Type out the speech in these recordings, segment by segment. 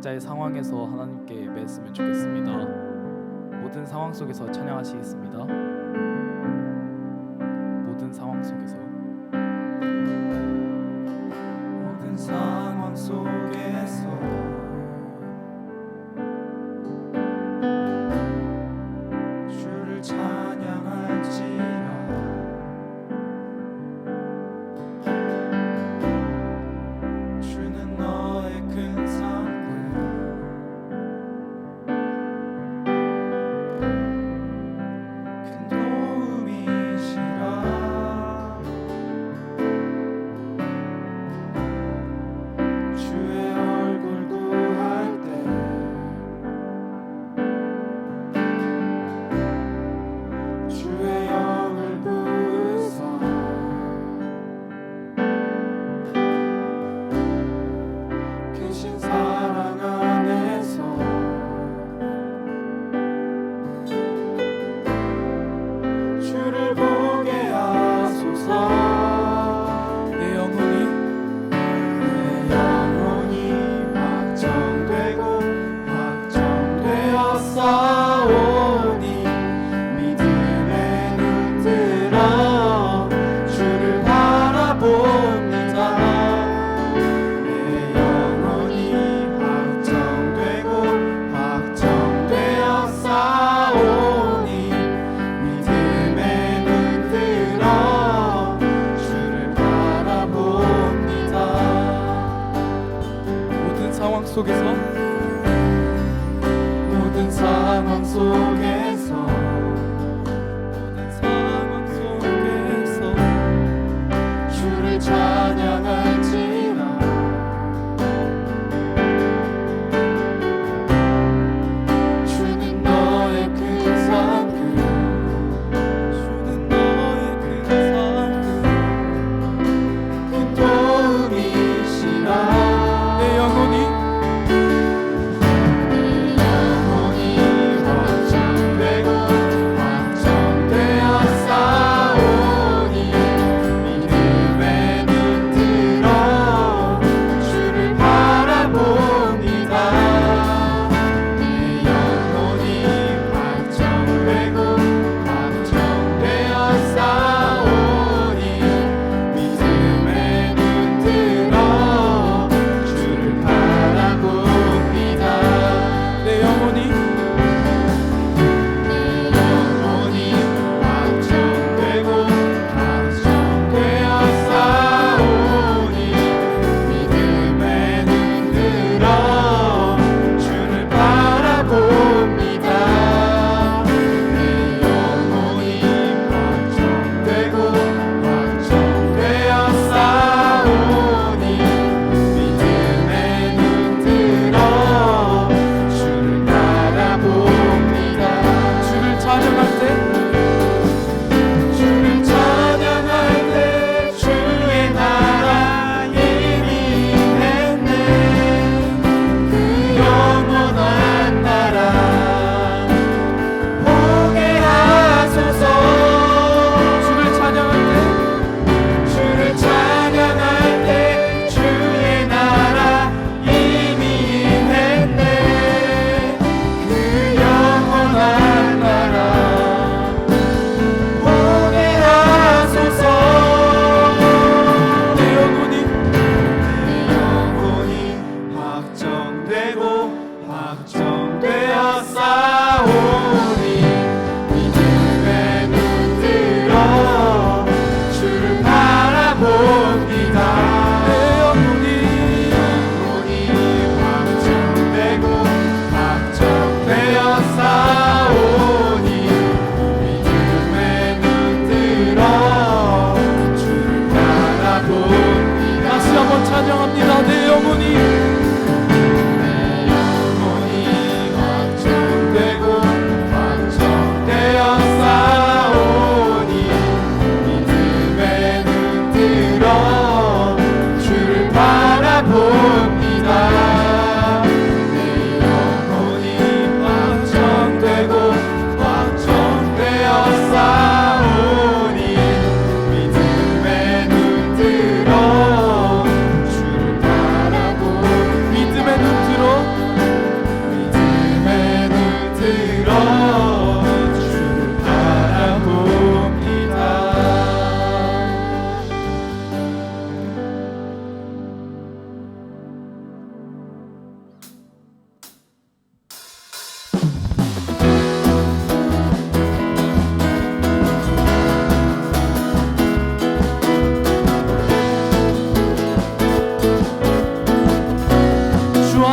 각자의 상황에서 하나님께 예배했으면 좋겠습니다. 모든 상황 속에서 찬양하시겠습니다. 모든 상황 속에서 모든 상황 속에서 주를 찬양할지라. 주는 너의 큰 상급, 큰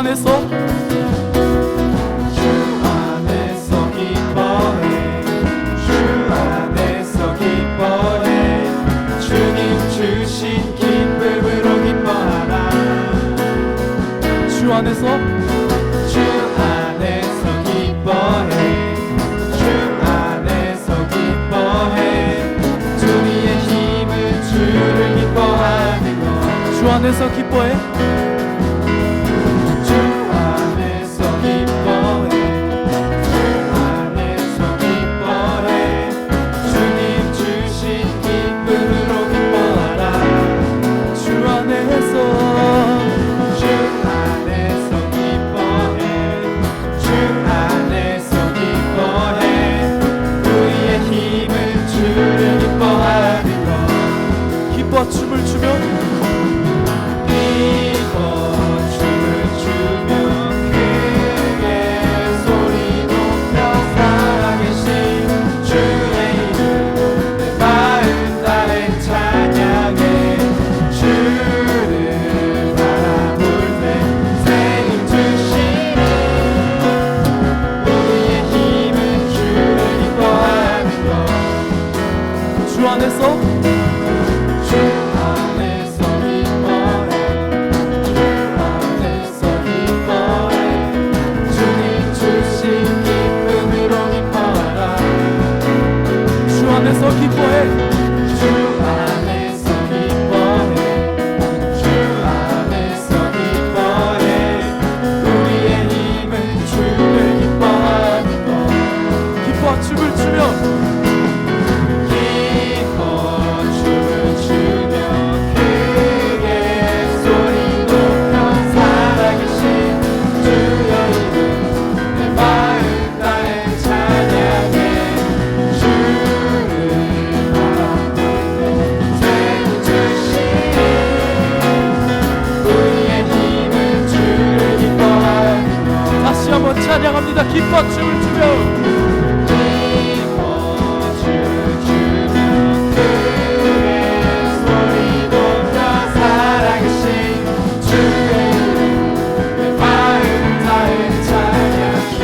안에서 기뻐해 주 안에서 기뻐해 주님 주신 기쁨으로 기뻐하라 주 안에서 주 안에서 기뻐해 주 안에서 기뻐해 주님의 힘은 주를 기뻐하는 것 주 안에서 기뻐해 주 안에서 기뻐해 주 안에서 기뻐해 주님 주신 기쁨으로 기뻐하라 주 안에서 주 안에서 기뻐해 주 안에서 기뻐해 우리의 힘은 주를 기뻐하는 것 기뻐 춤을 추며 기뻐 춤을 추며 크게 소리 높여 살아계신 주의 이름 내 마음 다해 찬양해 주를 바라볼 때 생임 주시니 우리의 힘은 주를 기뻐하는 것 주 안에서 주 안에서 기뻐해 주 안에서 기뻐해 주님 주신 기쁨으로 기뻐하라 주 안에서 기뻐해 주 안에서 기뻐해 주 안에서 기뻐해 우리의 힘은 주를 기뻐하는 것 기뻐 춤을 추며 기뻐 춤을 추며 크게 소리 높여 살아계신 주의 이름 내 마음 다해 찬양해 주를 바라볼 때 생임 주시니 우리의 힘은 주를 기뻐하는 것 다시 한번 찬양합니다. 기뻐 춤을 추며 기뻐 춤을 추며 크게 소리 높여 살아계신 주의 이름 내 마음 다해 찬양해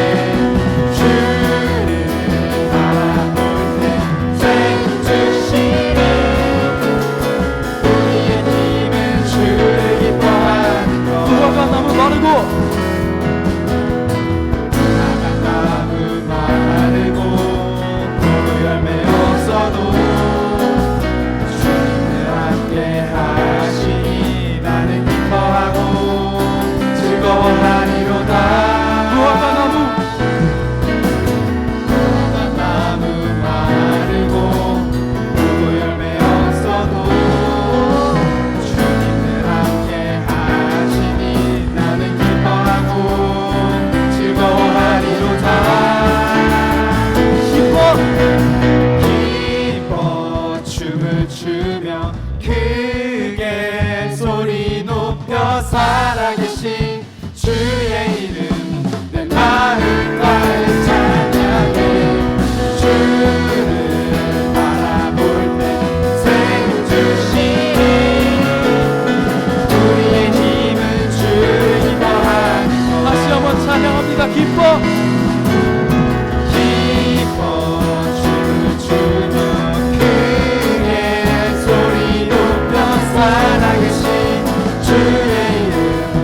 주를 바라볼 때 생임 주시니 우리의 힘은 주를 기뻐하는 것 무화과 나무 마르고 나무 마르고 포도 열매 없어도 주님을 함께 하시니 나는 기뻐하고 즐거워하리로다 무화과 나무 나무 마르고 포도 열매 없어도 주님을 함께 하시니 나는 기뻐하고 즐거워하리로다 기뻐 기뻐 춤을 추며 크게 소리 높여 살아계신 주의 이름 내 마음 다해 찬양해 주를 바라볼 때 생임 주시니 우리의 힘은 주를 기뻐하는 것 다시 한번 찬양합니다. 기뻐 기뻐 춤을 추며 크게 소리 높여 살아계신 주의 이름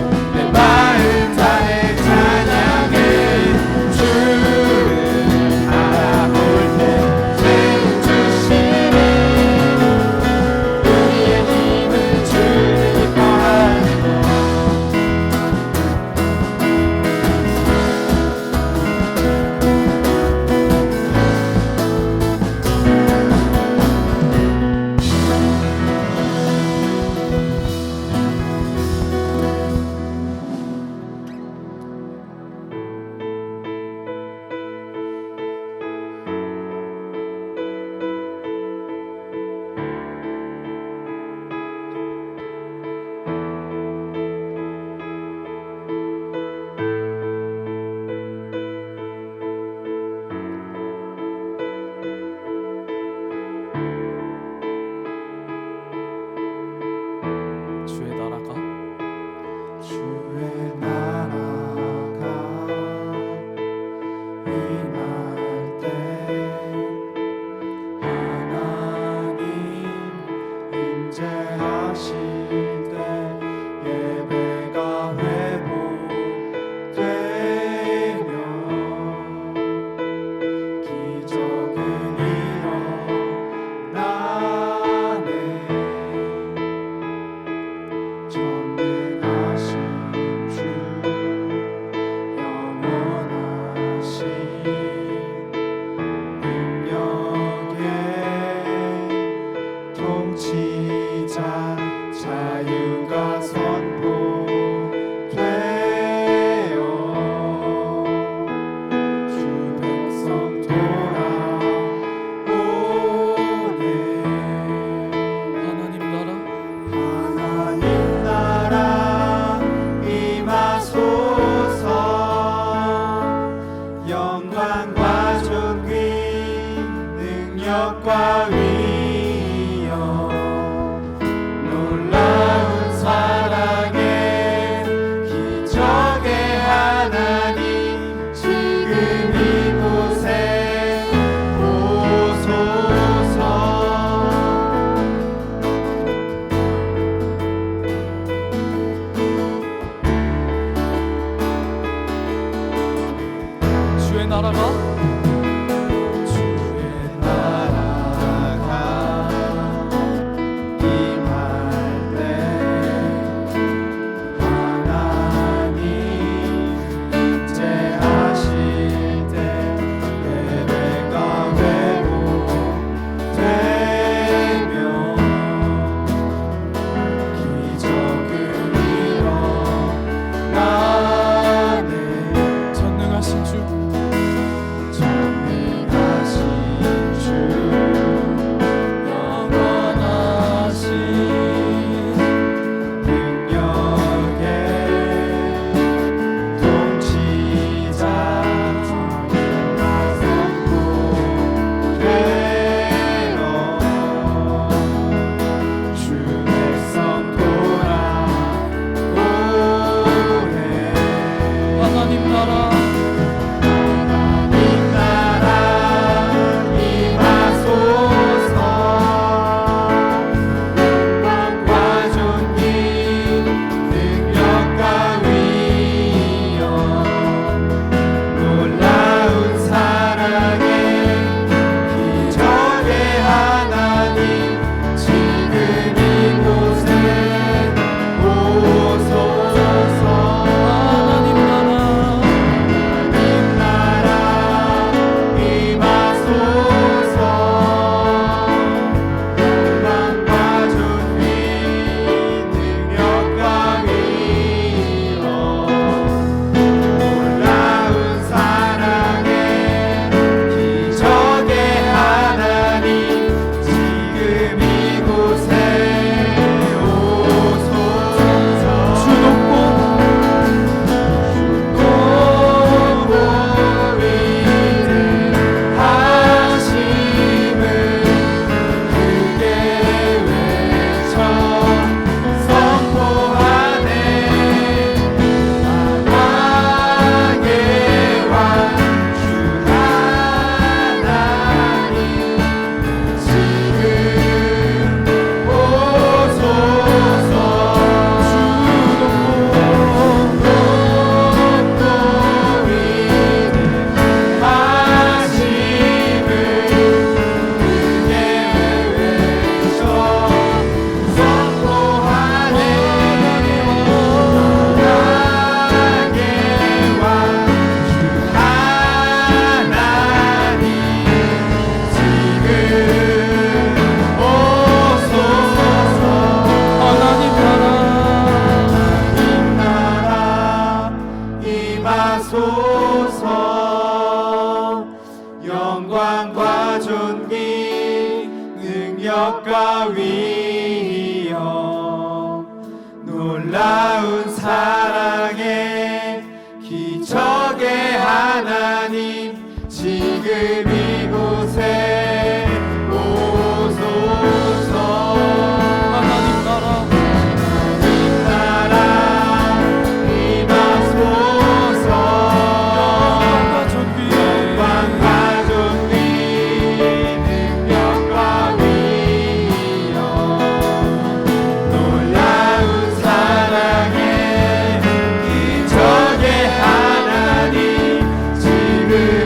위엄 놀라운 사랑의 기적의 하나님 지금 이곳에 오소서. 주의 나라가 임할 때 하나님 임재하실 때 예배가 회복되며 기적을 일어나네. 전능하신 주 전능하신 주 영원하신 능력의 통치자 선포되어 주 백성 돌아오네. 하나님 나라 나라 임하소서. 영광과 존귀 능력과 위엄 놀라운 사랑의 기적의 하나님 지금 이곳에 오소서. 하나님 나라 나라 임하소서. 영광과 존귀 능력과 위엄 놀라운 사랑의 기적의 하나님 지금 이곳에 오소서. 주 높고 하심을 크게 외쳐 선포하네. 만왕의 왕 주 하나님 지금 오소서. 주 높고 하심을 크게 외쳐 선포하네. 만왕의 왕 주 하나님 지금 오소서. 하나님 나라 나라 임하소서. 영광과 존귀 능력과 위엄 놀라운 사랑의 기적의 하나님 지금 이곳에 오소서. 하나님 나라 나라 임하소서. 영광과 존귀 영광과 존귀 능력과 위엄 놀라운 사랑의 기적의 하나님 지금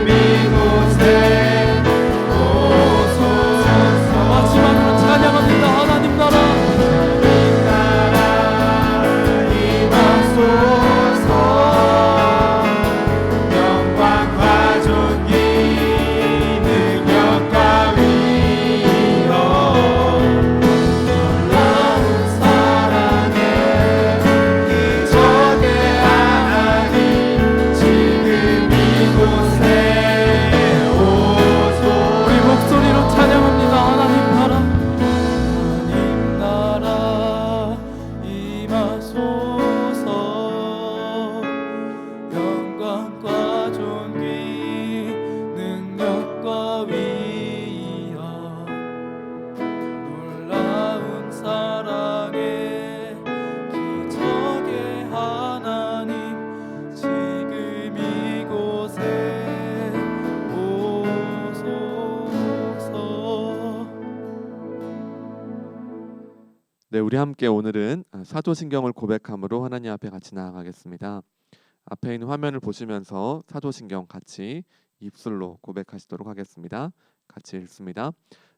네, 우리 함께 오늘은 사도신경을 고백함으로 하나님 앞에 같이 나아가겠습니다. 앞에 있는 화면을 보시면서 사도신경 같이 입술로 고백하시도록 하겠습니다. 같이 읽습니다.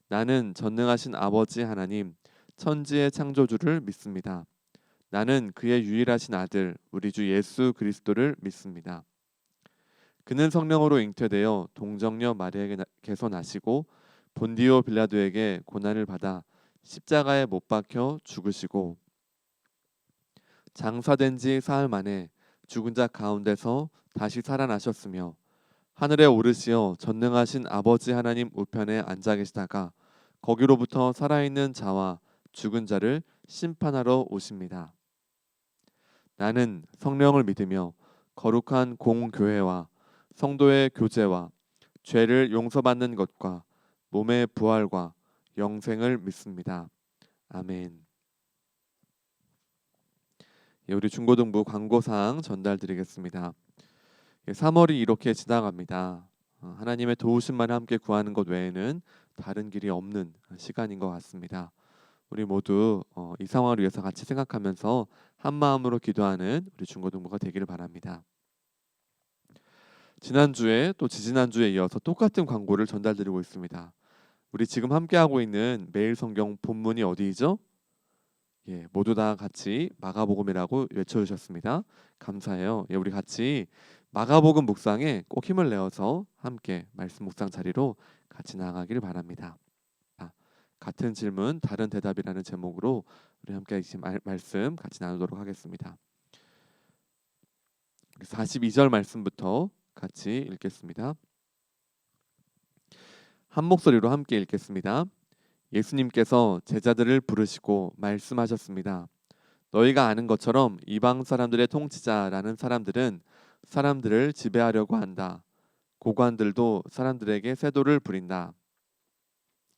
나는 전능하신 아버지 하나님, 천지의 창조주를 믿습니다. 나는 그의 유일하신 아들, 우리 주 예수 그리스도를 믿습니다. 그는 성령으로 잉태되어 동정녀 마리아에게서 나시고 본디오 빌라도에게 고난을 받아 십자가에 못 박혀 죽으시고 장사된 지 사흘 만에 죽은 자 가운데서 다시 살아나셨으며 하늘에 오르시어 전능하신 아버지 하나님 우편에 앉아 계시다가 거기로부터 살아있는 자와 죽은 자를 심판하러 오십니다. 나는 성령을 믿으며 거룩한 공교회와 성도의 교제와 죄를 용서받는 것과 몸의 부활과 영생을 믿습니다. 아멘. 우리 중고등부 광고사항 전달드리겠습니다. 3월이 이렇게 지나갑니다. 하나님의 도우심만 함께 구하는 것 외에는 다른 길이 없는 시간인 것 같습니다. 우리 모두 이 상황을 위해서 같이 생각하면서 한 마음으로 기도하는 우리 중고등부가 되기를 바랍니다. 지난주에 또 지지난주에 이어서 똑같은 광고를 전달드리고 있습니다. 우리 지금 함께하고 있는 매일 성경 본문이 어디이죠? 모두 다 같이 마가복음이라고 외쳐주셨습니다. 감사해요. 우리 같이 마가복음 묵상에 꼭 힘을 내어서 함께 말씀 묵상 자리로 같이 나아가기를 바랍니다. 같은 질문 다른 대답이라는 제목으로 우리 함께 말씀 같이 나누도록 하겠습니다. 42절 말씀부터 같이 읽겠습니다. 한 목소리로 함께 읽겠습니다. 예수님께서 제자들을 부르시고 말씀하셨습니다. 너희가 아는 것처럼 이방 사람들의 통치자라는 사람들은 사람들을 지배하려고 한다. 고관들도 사람들에게 세도를 부린다.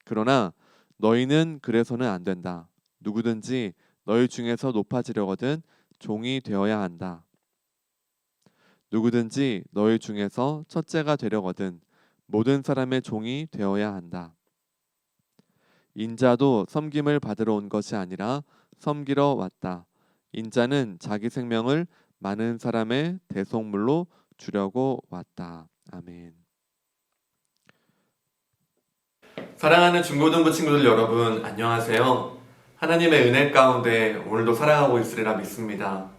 그러나 너희는 그래서는 안 된다. 누구든지 너희 중에서 높아지려거든 종이 되어야 한다. 누구든지 너희 중에서 첫째가 되려거든 모든 사람의 종이 되어야 한다. 인자도 섬김을 받으러 온 것이 아니라 섬기러 왔다. 인자는 자기 생명을 많은 사람의 대속물로 주려고 왔다. 아멘. 사랑하는 중고등부 친구들 여러분, 안녕하세요. 하나님의 은혜 가운데 오늘도 살아가고 있으리라 믿습니다.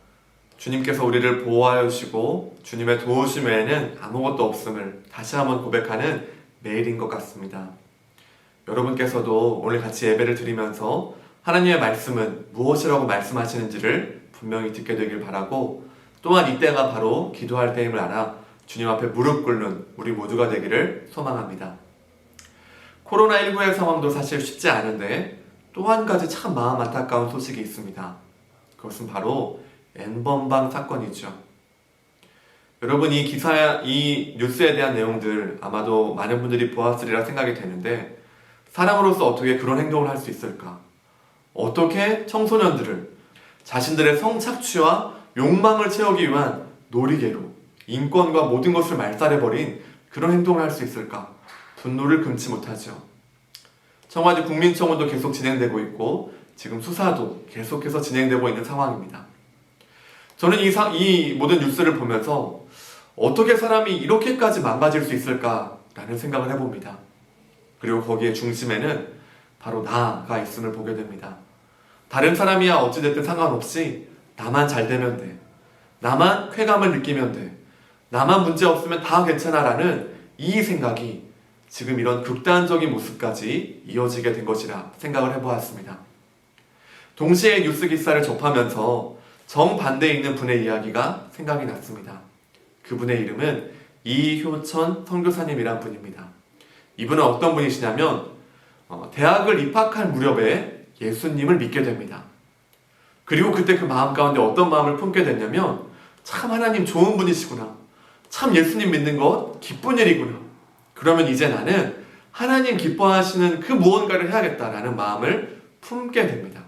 주님께서 우리를 보호하여 주시고 주님의 도우심 외에는 아무것도 없음을 다시 한번 고백하는 매일인 것 같습니다. 여러분께서도 오늘 같이 예배를 드리면서 하나님의 말씀은 무엇이라고 말씀하시는지를 분명히 듣게 되길 바라고, 또한 이때가 바로 기도할 때임을 알아 주님 앞에 무릎 꿇는 우리 모두가 되기를 소망합니다. 코로나19의 상황도 사실 쉽지 않은데 또 한 가지 참 마음 안타까운 소식이 있습니다. 그것은 바로 N번방 사건이죠. 여러분, 이 뉴스에 대한 내용들 아마도 많은 분들이 보았으리라 생각이 되는데, 사람으로서 어떻게 그런 행동을 할 수 있을까? 어떻게 청소년들을 자신들의 성착취와 욕망을 채우기 위한 놀이개로 인권과 모든 것을 말살해버린 그런 행동을 할 수 있을까? 분노를 금치 못하죠. 청와대 국민청원도 계속 진행되고 있고 지금 수사도 계속해서 진행되고 있는 상황입니다. 저는 이 모든 뉴스를 보면서 어떻게 사람이 이렇게까지 망가질 수 있을까라는 생각을 해봅니다. 그리고 거기에 중심에는 바로 나가 있음을 보게 됩니다. 다른 사람이야 어찌됐든 상관없이 나만 잘 되면 돼. 나만 쾌감을 느끼면 돼. 나만 문제 없으면 다 괜찮아라는 이 생각이 지금 이런 극단적인 모습까지 이어지게 된 것이라 생각을 해보았습니다. 동시에 뉴스 기사를 접하면서 정반대에 있는 분의 이야기가 생각이 났습니다. 그분의 이름은 이효천 선교사님이란 분입니다. 이분은 어떤 분이시냐면 대학을 입학할 무렵에 예수님을 믿게 됩니다. 그리고 그때 그 마음 가운데 어떤 마음을 품게 됐냐면, 참 하나님 좋은 분이시구나. 참 예수님 믿는 것 기쁜 일이구나. 그러면 이제 나는 하나님 기뻐하시는 그 무언가를 해야겠다라는 마음을 품게 됩니다.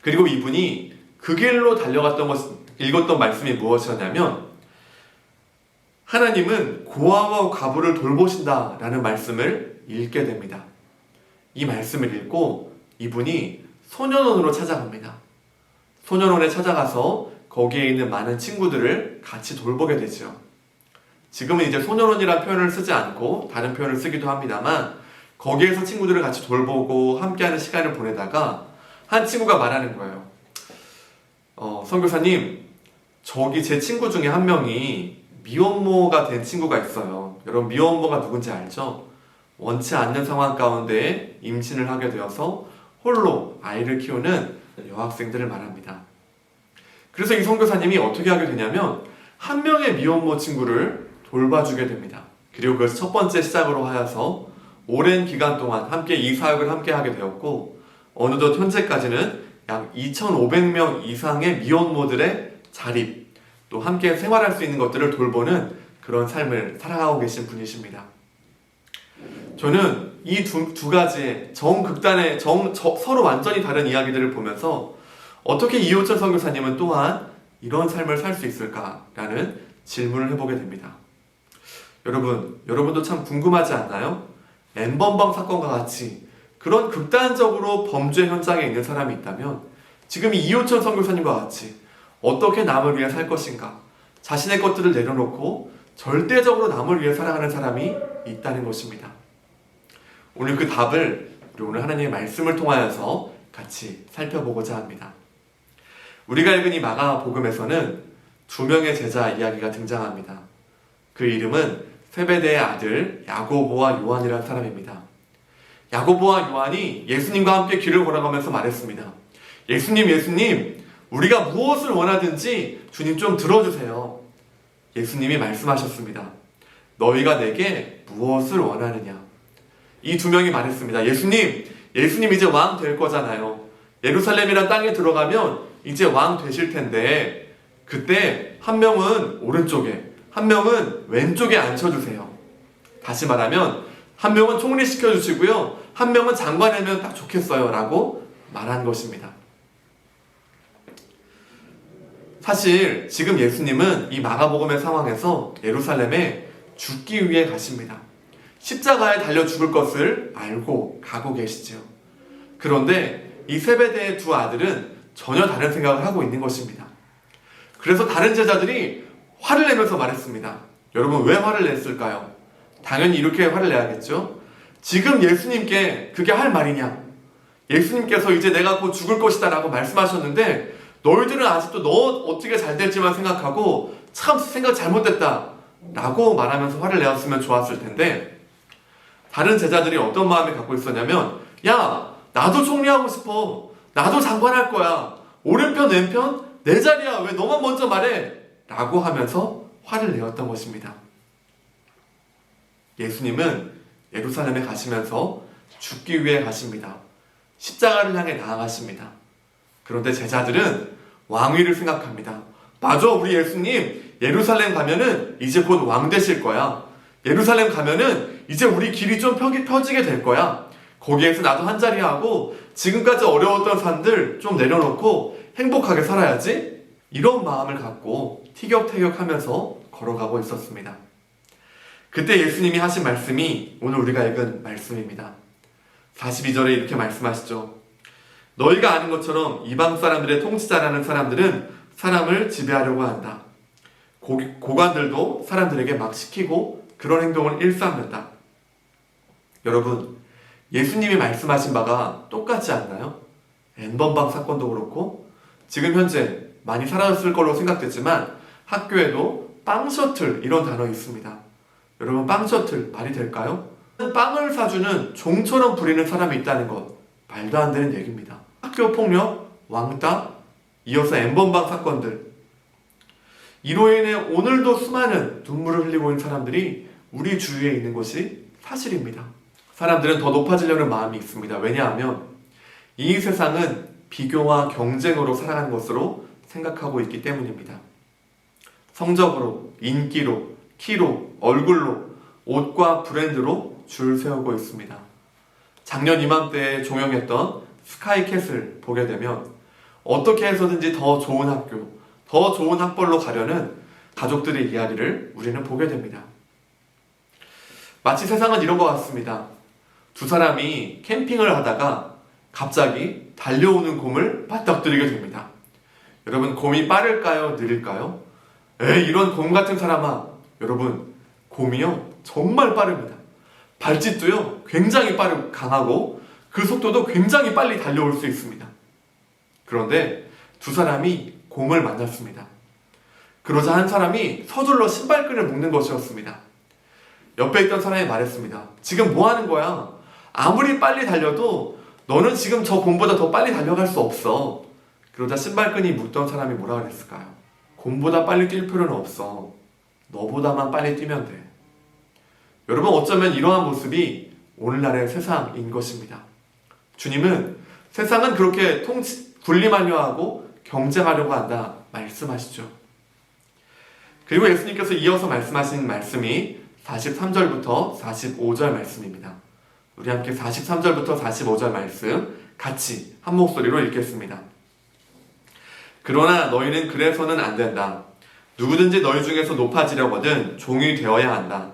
그리고 이분이 그 길로 읽었던 말씀이 무엇이었냐면, 하나님은 고아와 과부를 돌보신다라는 말씀을 읽게 됩니다. 이 말씀을 읽고 이분이 소년원으로 찾아갑니다. 소년원에 찾아가서 거기에 있는 많은 친구들을 같이 돌보게 되죠. 지금은 이제 소년원이라는 표현을 쓰지 않고 다른 표현을 쓰기도 합니다만 거기에서 친구들을 같이 돌보고 함께하는 시간을 보내다가 한 친구가 말하는 거예요. 선교사님, 저기 제 친구 중에 한 명이 미혼모가 된 친구가 있어요. 여러분 미혼모가 누군지 알죠? 원치 않는 상황 가운데 임신을 하게 되어서 홀로 아이를 키우는 여학생들을 말합니다. 그래서 이 선교사님이 어떻게 하게 되냐면 한 명의 미혼모 친구를 돌봐주게 됩니다. 그리고 그것을 첫 번째 시작으로 하여서 오랜 기간 동안 함께 이 사역을 함께 하게 되었고 어느덧 현재까지는 약 2,500명 이상의 미혼모들의 자립, 또 함께 생활할 수 있는 것들을 돌보는 그런 삶을 살아가고 계신 분이십니다. 저는 이 두 가지의 정극단의 서로 완전히 다른 이야기들을 보면서 어떻게 이호철 선교사님은 또한 이런 삶을 살 수 있을까라는 질문을 해보게 됩니다. 여러분도 참 궁금하지 않나요? N번방 사건과 같이 그런 극단적으로 범죄 현장에 있는 사람이 있다면 지금 이 이호철 선교사님과 같이 어떻게 남을 위해 살 것인가? 자신의 것들을 내려놓고 절대적으로 남을 위해 살아가는 사람이 있다는 것입니다. 오늘 그 답을 우리 오늘 하나님의 말씀을 통하여서 같이 살펴보고자 합니다. 우리가 읽은 이 마가복음에서는 두 명의 제자 이야기가 등장합니다. 그 이름은 세베대의 아들 야고보와 요한이라는 사람입니다. 야고보와 요한이 예수님과 함께 길을 걸어가면서 말했습니다. 예수님, 우리가 무엇을 원하든지 주님 좀 들어주세요. 예수님이 말씀하셨습니다. 너희가 내게 무엇을 원하느냐? 이 두 명이 말했습니다. 예수님 이제 왕 될 거잖아요. 예루살렘이란 땅에 들어가면 이제 왕 되실 텐데 그때 한 명은 오른쪽에 한 명은 왼쪽에 앉혀주세요. 다시 말하면 한 명은 총리시켜 주시고요, 한 명은 장관이면 딱 좋겠어요 라고 말한 것입니다. 사실 지금 예수님은 이 마가복음의 상황에서 예루살렘에 죽기 위해 가십니다. 십자가에 달려 죽을 것을 알고 가고 계시죠. 그런데 이 세베대의 두 아들은 전혀 다른 생각을 하고 있는 것입니다. 그래서 다른 제자들이 화를 내면서 말했습니다. 여러분 왜 화를 냈을까요? 당연히 이렇게 화를 내야겠죠. 지금 예수님께 그게 할 말이냐? 예수님께서 이제 내가 곧 죽을 것이다 라고 말씀하셨는데 너희들은 아직도 너 어떻게 잘 될지만 생각하고 참 생각 잘못됐다 라고 말하면서 화를 내었으면 좋았을 텐데 다른 제자들이 어떤 마음을 갖고 있었냐면 야, 나도 총리하고 싶어. 나도 장관할 거야. 오른편 왼편 내 자리야. 왜 너만 먼저 말해? 라고 하면서 화를 내었던 것입니다. 예수님은 예루살렘에 가시면서 죽기 위해 가십니다. 십자가를 향해 나아가십니다. 그런데 제자들은 왕위를 생각합니다. 맞아, 우리 예수님 예루살렘 가면은 이제 곧 왕 되실 거야. 예루살렘 가면은 이제 우리 길이 좀 펴지게 될 거야. 거기에서 나도 한자리 하고 지금까지 어려웠던 삶들 좀 내려놓고 행복하게 살아야지. 이런 마음을 갖고 티격태격하면서 걸어가고 있었습니다. 그때 예수님이 하신 말씀이 오늘 우리가 읽은 말씀입니다. 42절에 이렇게 말씀하시죠. 너희가 아는 것처럼 이방 사람들의 통치자라는 사람들은 사람을 지배하려고 한다. 고관들도 사람들에게 막 시키고 그런 행동을 일삼는다. 여러분, 예수님이 말씀하신 바가 똑같지 않나요? N번방 사건도 그렇고 지금 현재 많이 사라졌을 걸로 생각되지만 학교에도 빵셔틀 이런 단어 있습니다. 여러분, 빵셔틀 말이 될까요? 빵을 사주는 종처럼 부리는 사람이 있다는 것, 말도 안 되는 얘기입니다. 학교 폭력, 왕따, 이어서 N번방 사건들, 이로 인해 오늘도 수많은 눈물을 흘리고 있는 사람들이 우리 주위에 있는 것이 사실입니다. 사람들은 더 높아지려는 마음이 있습니다. 왜냐하면 이 세상은 비교와 경쟁으로 살아가는 것으로 생각하고 있기 때문입니다. 성적으로, 인기로, 키로, 얼굴로, 옷과 브랜드로 줄 세우고 있습니다. 작년 이맘때에 종영했던 스카이캐슬 보게 되면 어떻게 해서든지 더 좋은 학교, 더 좋은 학벌로 가려는 가족들의 이야기를 우리는 보게 됩니다. 마치 세상은 이런 것 같습니다. 두 사람이 캠핑을 하다가 갑자기 달려오는 곰을 맞닥뜨리게 됩니다. 여러분, 곰이 빠를까요? 느릴까요? 에이, 이런 곰 같은 사람아. 여러분, 곰이요 정말 빠릅니다. 발짓도요 굉장히 강하고 그 속도도 굉장히 빨리 달려올 수 있습니다. 그런데 두 사람이 곰을 만났습니다. 그러자 한 사람이 서둘러 신발끈을 묶는 것이었습니다. 옆에 있던 사람이 말했습니다. 지금 뭐 하는 거야? 아무리 빨리 달려도 너는 지금 저 곰보다 더 빨리 달려갈 수 없어. 그러자 신발끈이 묶던 사람이 뭐라 그랬을까요? 곰보다 빨리 뛸 필요는 없어. 너보다만 빨리 뛰면 돼. 여러분, 어쩌면 이러한 모습이 오늘날의 세상인 것입니다. 주님은 세상은 그렇게 군림하려 하고 경쟁하려고 한다 말씀하시죠. 그리고 예수님께서 이어서 말씀하신 말씀이 43절부터 45절 말씀입니다. 우리 함께 43절부터 45절 말씀 같이 한 목소리로 읽겠습니다. 그러나 너희는 그래서는 안 된다. 누구든지 너희 중에서 높아지려거든 종이 되어야 한다.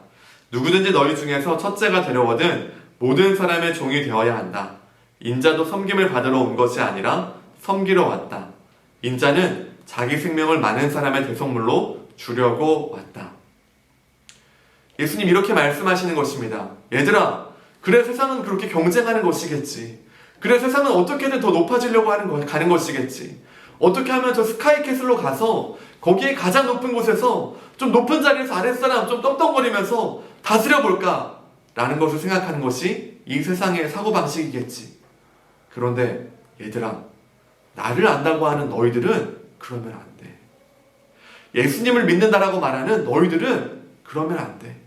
누구든지 너희 중에서 첫째가 되려거든 모든 사람의 종이 되어야 한다. 인자도 섬김을 받으러 온 것이 아니라 섬기러 왔다. 인자는 자기 생명을 많은 사람의 대속물로 주려고 왔다. 예수님 이렇게 말씀하시는 것입니다. 얘들아, 그래 세상은 그렇게 경쟁하는 것이겠지. 그래 세상은 어떻게든 더 높아지려고 가는 것이겠지. 어떻게 하면 저 스카이캐슬로 가서 거기에 가장 높은 곳에서 좀 높은 자리에서 아랫사람 좀 떵떵거리면서 다스려볼까? 라는 것을 생각하는 것이 이 세상의 사고방식이겠지. 그런데 얘들아, 나를 안다고 하는 너희들은 그러면 안 돼. 예수님을 믿는다라고 말하는 너희들은 그러면 안 돼.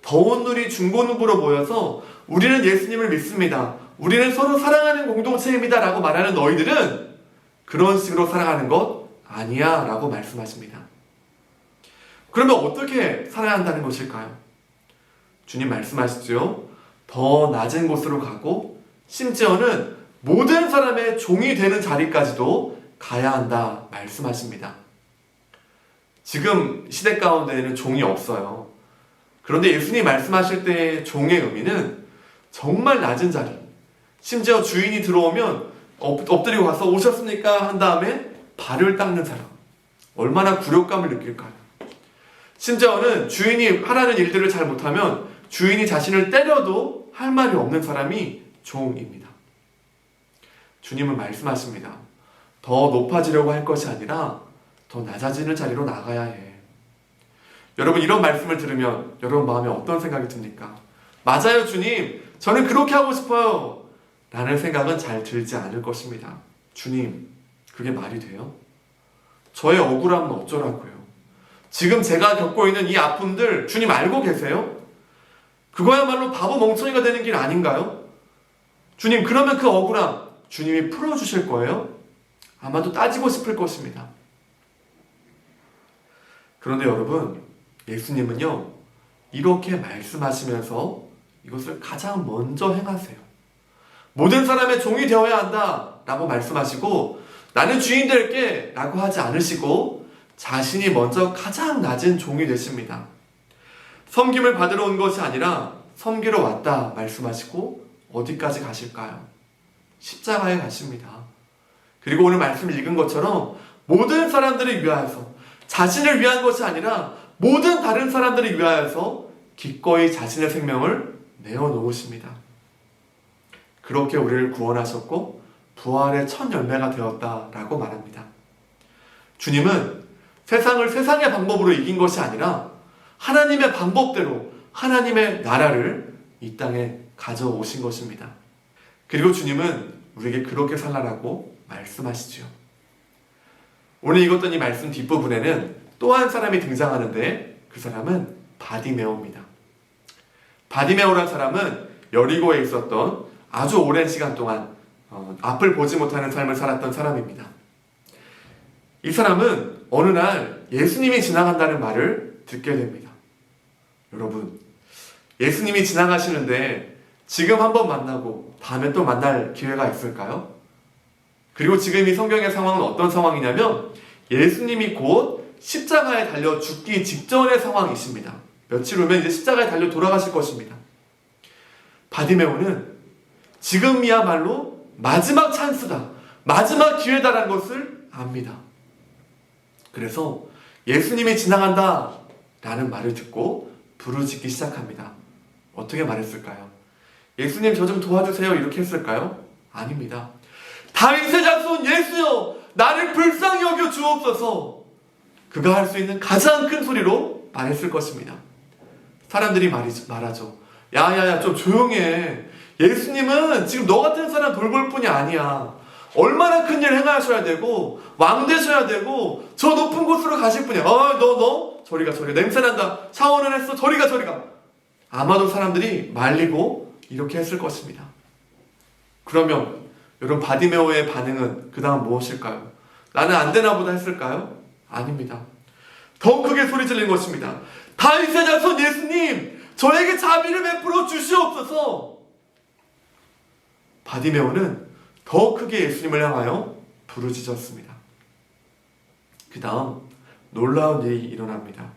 더운 눈이 중고등부로 모여서 우리는 예수님을 믿습니다. 우리는 서로 사랑하는 공동체입니다. 라고 말하는 너희들은 그런 식으로 살아가는 것 아니야. 라고 말씀하십니다. 그러면 어떻게 살아야 한다는 것일까요? 주님 말씀하시죠. 더 낮은 곳으로 가고 심지어는 모든 사람의 종이 되는 자리까지도 가야 한다 말씀하십니다. 지금 시대 가운데에는 종이 없어요. 그런데 예수님이 말씀하실 때의 종의 의미는 정말 낮은 자리, 심지어 주인이 들어오면 엎드리고 가서 오셨습니까? 한 다음에 발을 닦는 사람, 얼마나 굴욕감을 느낄까요? 심지어는 주인이 하라는 일들을 잘 못하면 주인이 자신을 때려도 할 말이 없는 사람이 종입니다. 주님은 말씀하십니다. 더 높아지려고 할 것이 아니라 더 낮아지는 자리로 나가야 해. 여러분, 이런 말씀을 들으면 여러분 마음에 어떤 생각이 듭니까? 맞아요, 주님. 저는 그렇게 하고 싶어요. 라는 생각은 잘 들지 않을 것입니다. 주님, 그게 말이 돼요? 저의 억울함은 어쩌라고요? 지금 제가 겪고 있는 이 아픔들 주님 알고 계세요? 그거야말로 바보 멍청이가 되는 길 아닌가요? 주님, 그러면 그 억울함 주님이 풀어주실 거예요? 아마도 따지고 싶을 것입니다. 그런데 여러분, 예수님은요 이렇게 말씀하시면서 이것을 가장 먼저 행하세요. 모든 사람의 종이 되어야 한다 라고 말씀하시고 나는 주인 될게 라고 하지 않으시고 자신이 먼저 가장 낮은 종이 되십니다. 섬김을 받으러 온 것이 아니라 섬기러 왔다 말씀하시고 어디까지 가실까요? 십자가에 가십니다. 그리고 오늘 말씀을 읽은 것처럼 모든 사람들을 위하여서, 자신을 위한 것이 아니라 모든 다른 사람들을 위하여서 기꺼이 자신의 생명을 내어놓으십니다. 그렇게 우리를 구원하셨고 부활의 첫 열매가 되었다라고 말합니다. 주님은 세상을 세상의 방법으로 이긴 것이 아니라 하나님의 방법대로 하나님의 나라를 이 땅에 가져오신 것입니다. 그리고 주님은 우리에게 그렇게 살라라고 말씀하시죠. 오늘 읽었던 이 말씀 뒷부분에는 또 한 사람이 등장하는데 그 사람은 바디메오입니다. 바디메오란 사람은 여리고에 있었던 아주 오랜 시간 동안 앞을 보지 못하는 삶을 살았던 사람입니다. 이 사람은 어느 날 예수님이 지나간다는 말을 듣게 됩니다. 여러분, 예수님이 지나가시는데 지금 한번 만나고 다음에 또 만날 기회가 있을까요? 그리고 지금 이 성경의 상황은 어떤 상황이냐면 예수님이 곧 십자가에 달려 죽기 직전의 상황이십니다. 며칠 후면 이제 십자가에 달려 돌아가실 것입니다. 바디메오는 지금이야말로 마지막 찬스다, 마지막 기회다라는 것을 압니다. 그래서 예수님이 지나간다 라는 말을 듣고 부르짖기 시작합니다. 어떻게 말했을까요? 예수님 저 좀 도와주세요 이렇게 했을까요? 아닙니다. 다윗의 자손 예수여 나를 불쌍히 여겨 주옵소서. 그가 할 수 있는 가장 큰 소리로 말했을 것입니다. 사람들이 말하죠. 야야야 좀 조용해. 예수님은 지금 너 같은 사람 돌볼 뿐이 아니야. 얼마나 큰 일 행하셔야 되고 왕 되셔야 되고 저 높은 곳으로 가실 분이야. 너 저리 가 저리 가. 냄새난다. 샤워는 했어. 저리 가 저리 가. 아마도 사람들이 말리고 이렇게 했을 것입니다. 그러면 여러분 바디메오의 반응은 그 다음 무엇일까요? 나는 안 되나 보다 했을까요? 아닙니다. 더 크게 소리 지르는 것입니다. 다윗의 자손 예수님 저에게 자비를 베풀어 주시옵소서. 바디메오는 더 크게 예수님을 향하여 부르짖었습니다. 그 다음 놀라운 일이 일어납니다.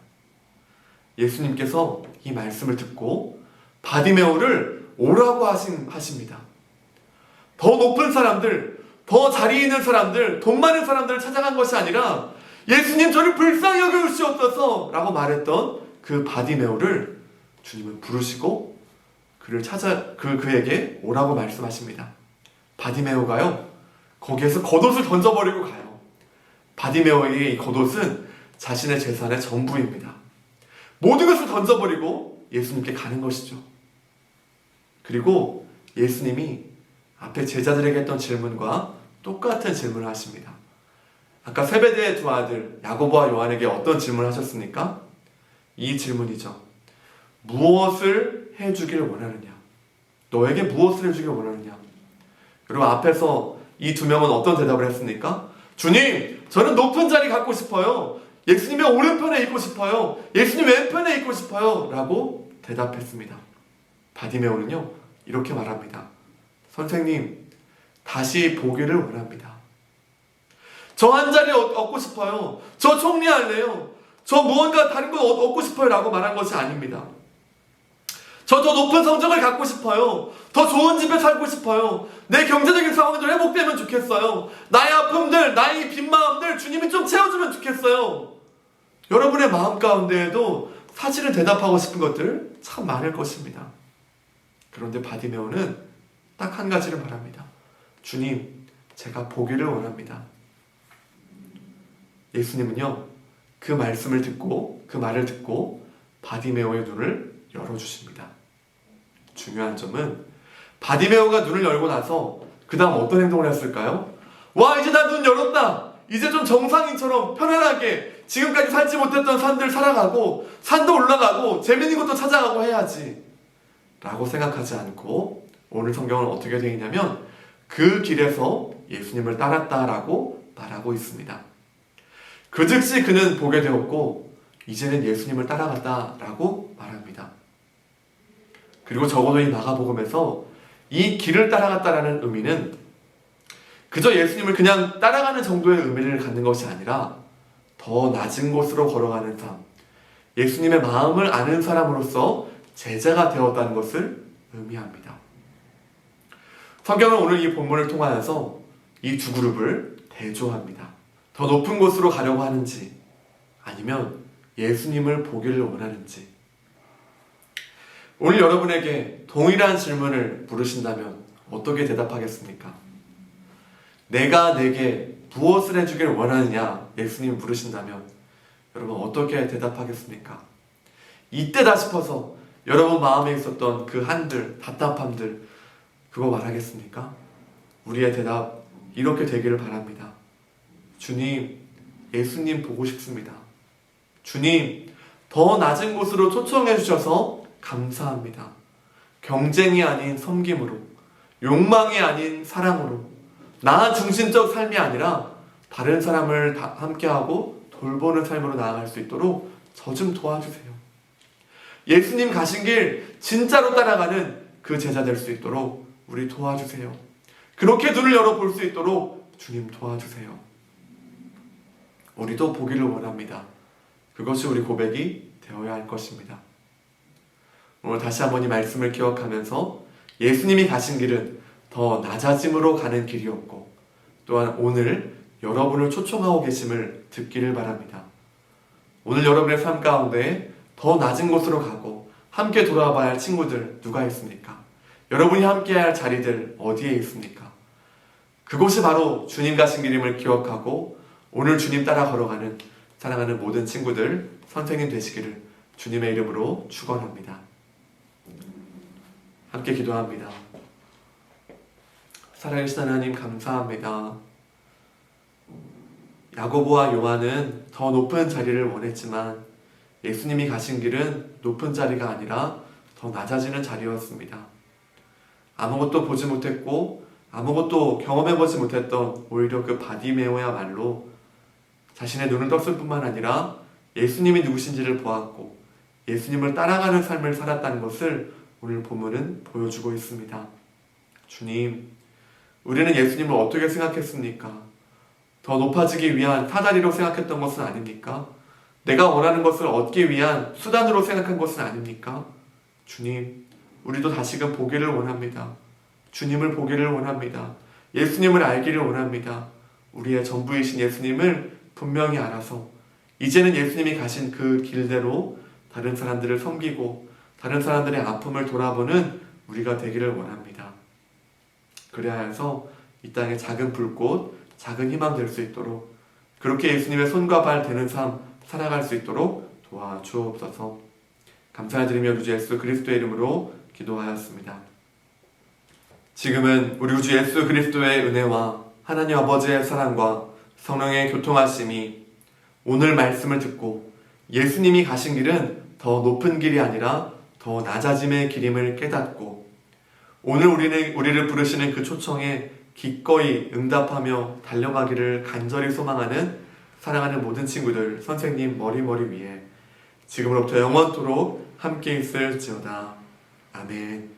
예수님께서 이 말씀을 듣고 바디메오를 오라고 하십니다. 더 높은 사람들, 더 자리 있는 사람들, 돈 많은 사람들을 찾아간 것이 아니라 예수님 저를 불쌍히 여겨주시옵소서 라고 말했던 그 바디메오를 주님은 부르시고 그에게 오라고 말씀하십니다. 바디메오가요 거기에서 겉옷을 던져버리고 가요. 바디메오의 이 겉옷은 자신의 재산의 전부입니다. 모든 것을 던져버리고 예수님께 가는 것이죠. 그리고 예수님이 앞에 제자들에게 했던 질문과 똑같은 질문을 하십니다. 아까 세베대의 두 아들 야고보와 요한에게 어떤 질문을 하셨습니까? 이 질문이죠. 무엇을 해주길 원하느냐? 너에게 무엇을 해주길 원하느냐? 여러분 앞에서 이 두 명은 어떤 대답을 했습니까? 주님, 저는 높은 자리 갖고 싶어요. 예수님의 오른편에 있고 싶어요. 예수님 왼편에 있고 싶어요. 라고 대답했습니다. 바디메오는요 이렇게 말합니다. 선생님, 다시 보기를 원합니다. 저 한 자리 얻고 싶어요. 저 총리할래요. 저 무언가 다른 거 얻고 싶어요 라고 말한 것이 아닙니다. 저 더 높은 성적을 갖고 싶어요. 더 좋은 집에 살고 싶어요. 내 경제적인 상황이 좀 회복되면 좋겠어요. 나의 아픔들, 나의 빈 마음들 주님이 좀 채워주면 좋겠어요. 여러분의 마음 가운데에도 사실은 대답하고 싶은 것들 참 많을 것입니다. 그런데 바디메오는 딱 한 가지를 말합니다. 주님, 제가 보기를 원합니다. 예수님은요 그 말씀을 듣고 그 말을 듣고 바디메오의 눈을 열어주십니다. 중요한 점은 바디메오가 눈을 열고 나서 그 다음 어떤 행동을 했을까요? 와, 이제 나 눈 열었다. 이제 좀 정상인처럼 편안하게 지금까지 살지 못했던 산들 살아가고 산도 올라가고 재밌는 것도 찾아가고 해야지 라고 생각하지 않고 오늘 성경은 어떻게 되어 있냐면 그 길에서 예수님을 따랐다라고 말하고 있습니다. 그 즉시 그는 보게 되었고 이제는 예수님을 따라갔다라고 말합니다. 그리고 적어도 이 마가복음에서 이 길을 따라갔다라는 의미는 그저 예수님을 그냥 따라가는 정도의 의미를 갖는 것이 아니라 더 낮은 곳으로 걸어가는 삶, 예수님의 마음을 아는 사람으로서 제자가 되었다는 것을 의미합니다. 성경은 오늘 이 본문을 통하여서 이 두 그룹을 대조합니다. 더 높은 곳으로 가려고 하는지 아니면 예수님을 보기를 원하는지. 오늘 여러분에게 동일한 질문을 물으신다면 어떻게 대답하겠습니까? 내가 내게 무엇을 해주길 원하느냐 예수님 물으신다면 여러분 어떻게 대답하겠습니까? 이때다 싶어서 여러분 마음에 있었던 그 한들, 답답함들 그거 말하겠습니까? 우리의 대답 이렇게 되기를 바랍니다. 주님, 예수님 보고 싶습니다. 주님, 더 낮은 곳으로 초청해 주셔서 감사합니다. 경쟁이 아닌 섬김으로, 욕망이 아닌 사랑으로, 나 중심적 삶이 아니라 다른 사람을 함께하고 돌보는 삶으로 나아갈 수 있도록 저 좀 도와주세요. 예수님 가신 길 진짜로 따라가는 그 제자 될 수 있도록 우리 도와주세요. 그렇게 눈을 열어볼 수 있도록 주님 도와주세요. 우리도 보기를 원합니다. 그것이 우리 고백이 되어야 할 것입니다. 오늘 다시 한번 이 말씀을 기억하면서 예수님이 가신 길은 더 낮아짐으로 가는 길이었고 또한 오늘 여러분을 초청하고 계심을 듣기를 바랍니다. 오늘 여러분의 삶 가운데 더 낮은 곳으로 가고 함께 돌아봐야 할 친구들 누가 있습니까? 여러분이 함께해야 할 자리들 어디에 있습니까? 그곳이 바로 주님 가신 길임을 기억하고 오늘 주님 따라 걸어가는 사랑하는 모든 친구들 선생님 되시기를 주님의 이름으로 축원합니다. 함께 기도합니다. 살아계신 하나님 감사합니다. 야고보와 요한은 더 높은 자리를 원했지만 예수님이 가신 길은 높은 자리가 아니라 더 낮아지는 자리였습니다. 아무것도 보지 못했고 아무것도 경험해보지 못했던 오히려 그 바디메오야말로 자신의 눈을 떴을 뿐만 아니라 예수님이 누구신지를 보았고 예수님을 따라가는 삶을 살았다는 것을 오늘 본문은 보여주고 있습니다. 주님, 우리는 예수님을 어떻게 생각했습니까? 더 높아지기 위한 사다리로 생각했던 것은 아닙니까? 내가 원하는 것을 얻기 위한 수단으로 생각한 것은 아닙니까? 주님, 우리도 다시금 보기를 원합니다. 주님을 보기를 원합니다. 예수님을 알기를 원합니다. 우리의 전부이신 예수님을 분명히 알아서 이제는 예수님이 가신 그 길대로 다른 사람들을 섬기고 다른 사람들의 아픔을 돌아보는 우리가 되기를 원합니다. 그래야 해서 이 땅에 작은 불꽃, 작은 희망 될 수 있도록 그렇게 예수님의 손과 발 되는 삶 살아갈 수 있도록 도와주옵소서. 감사드리며 우리 주 예수 그리스도의 이름으로 기도하였습니다. 지금은 우리 주 예수 그리스도의 은혜와 하나님 아버지의 사랑과 성령의 교통하심이 오늘 말씀을 듣고 예수님이 가신 길은 더 높은 길이 아니라 더 낮아짐의 길임을 깨닫고 오늘 우리를 부르시는 그 초청에 기꺼이 응답하며 달려가기를 간절히 소망하는 사랑하는 모든 친구들 선생님 머리 위에 지금으로부터 영원토록 함께 있을지어다. 아멘.